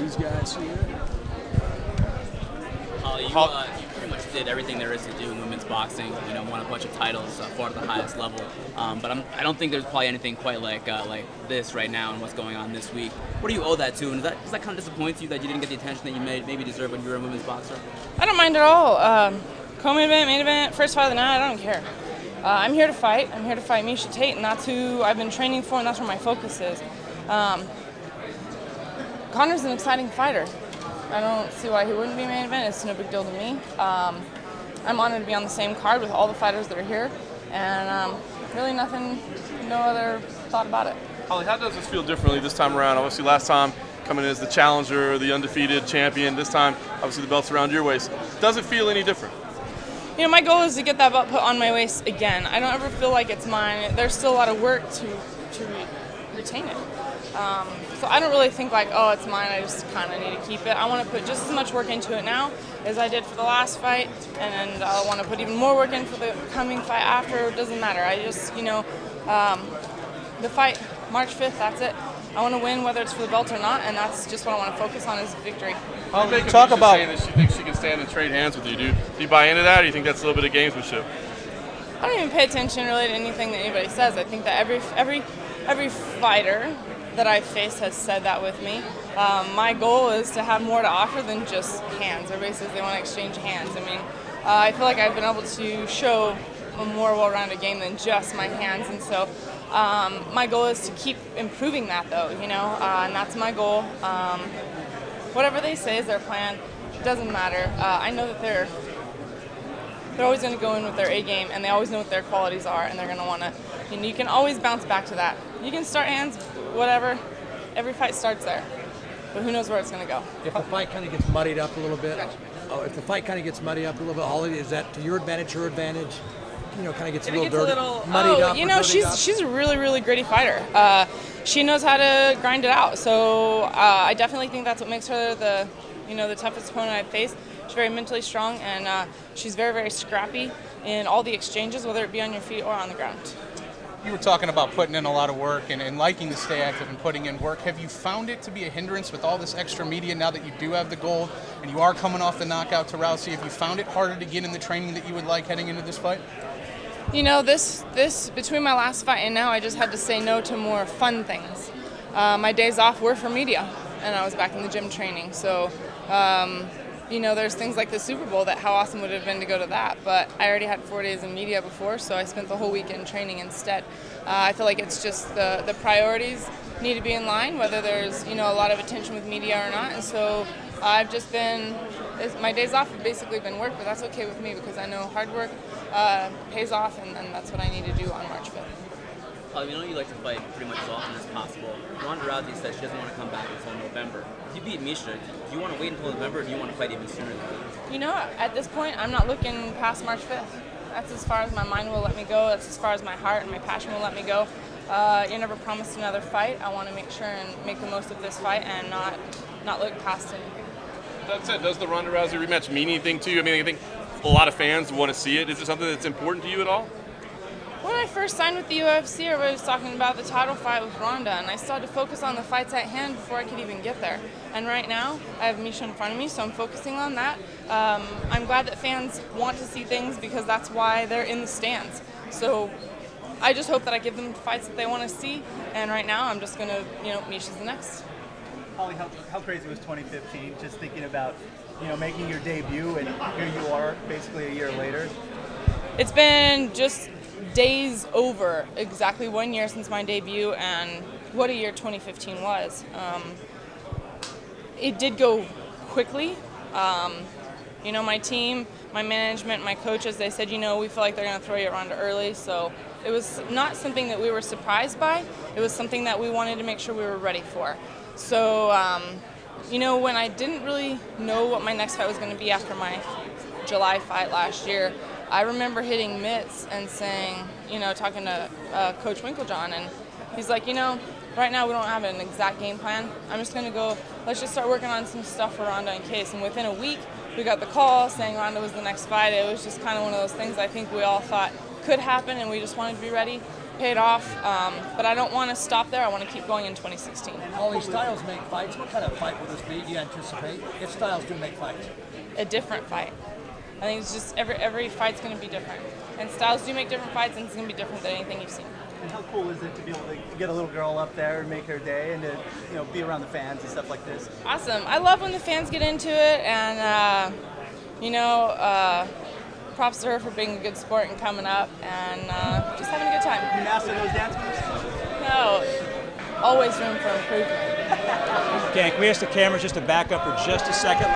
these guys here. Holly, you pretty much did everything there is to do in women's boxing. You know, won a bunch of titles, fought at the highest level. But I don't think there's probably anything quite like this right now and what's going on this week. What do you owe that to? And does that kind of disappoint you that you didn't get the attention that you maybe deserved when you were a women's boxer? I don't mind at all. Co-main event, main event, first fight of the night, I don't care. I'm here to fight. I'm here to fight Miesha Tate, and that's who I've been training for, and that's where my focus is. Connor's an exciting fighter. I don't see why he wouldn't be main event. It's no big deal to me. I'm honored to be on the same card with all the fighters that are here, and really nothing, no other thought about it. Holly, how does this feel differently this time around? Obviously, last time coming in as the challenger, the undefeated champion. This time, obviously, the belt's around your waist. Does it feel any different? You know, my goal is to get that belt put on my waist again. I don't ever feel like it's mine. There's still a lot of work to retain it. So I don't really think like, oh, it's mine, I just kind of need to keep it. I want to put just as much work into it now as I did for the last fight, and I want to put even more work in for the coming fight after. It doesn't matter. I just, the fight, March 5th, that's it. I want to win whether it's for the belt or not, and that's just what I want to focus on is victory. Talk about saying that she thinks she can stand and trade hands with you. Do you buy into that, or do you think that's a little bit of gamesmanship? I don't even pay attention really to anything that anybody says. I think that every fighter that I've faced has said that with me. My goal is to have more to offer than just hands. Everybody says they want to exchange hands. I mean, I feel like I've been able to show a more well-rounded game than just my hands, and so my goal is to keep improving that, though, and that's my goal. Whatever they say is their plan, it doesn't matter. I know that they're always going to go in with their A game, and they always know what their qualities are, and they're going to want to. You can always bounce back to that. You can start hands, whatever. Every fight starts there, but who knows where it's going to go. If the fight kind of gets muddied up a little bit, Holly, is that to your advantage, her advantage? Kind of gets a little dirty, muddied up. She's a really, really gritty fighter. She knows how to grind it out. So I definitely think that's what makes her the toughest opponent I've faced. She's very mentally strong, and she's very, very scrappy in all the exchanges, whether it be on your feet or on the ground. You were talking about putting in a lot of work and liking to stay active and putting in work. Have you found it to be a hindrance with all this extra media now that you do have the gold and you are coming off the knockout to Rousey? Have you found it harder to get in the training that you would like heading into this fight? This between my last fight and now, I just had to say no to more fun things. My days off were for media, and I was back in the gym training. So, there's things like the Super Bowl that how awesome would it have been to go to that. But I already had 4 days of media before, so I spent the whole weekend training instead. I feel like it's just the priorities need to be in line, whether there's a lot of attention with media or not. And so I've just been, my days off have basically been work, but that's okay with me because I know hard work pays off, and that's what I need to do on March 5th. Holly, we know you like to fight pretty much as often as possible. Ronda Rousey said she doesn't want to come back until November. If you beat Miesha, do you want to wait until November, or do you want to fight even sooner than that? At this point, I'm not looking past March 5th. That's as far as my mind will let me go. That's as far as my heart and my passion will let me go. You're never promised another fight. I want to make sure and make the most of this fight and not look past anything. That said, does the Ronda Rousey rematch mean anything to you? I mean, I think a lot of fans want to see it. Is it something that's important to you at all? When I first signed with the UFC, everybody was talking about the title fight with Ronda, and I started to focus on the fights at hand before I could even get there. And right now, I have Miesha in front of me, so I'm focusing on that. I'm glad that fans want to see things because that's why they're in the stands. So I just hope that I give them the fights that they want to see, and right now I'm just going to, Miesha's the next. Holly, how crazy was 2015, just thinking about, making your debut, and here you are basically a year later? It's been just days over exactly 1 year since my debut, and what a year 2015 was. It did go quickly. My team, my management, my coaches, they said, we feel like they're going to throw you around early. So it was not something that we were surprised by. It was something that we wanted to make sure we were ready for. So, when I didn't really know what my next fight was going to be after my July fight last year, I remember hitting mitts and saying, talking to Coach Winklejohn, and he's like, right now we don't have an exact game plan. I'm just going to go, let's just start working on some stuff for Ronda in case. And within a week, we got the call saying Ronda was the next fight. It was just kind of one of those things I think we all thought could happen, and we just wanted to be ready. paid off, but I don't want to stop there. I want to keep going in 2016. Holly, styles make fights. What kind of fight will this be? Do you anticipate? If styles do make fights. A different fight. I think it's just every fight's going to be different. And styles do make different fights, and it's going to be different than anything you've seen. And how cool is it to be able to get a little girl up there and make her day, and to be around the fans and stuff like this? Awesome. I love when the fans get into it, and props to her for being a good sport and coming up and just having a good time. You master those dance moves? No, always room for improvement. Okay, can we ask the cameras just to back up for just a second?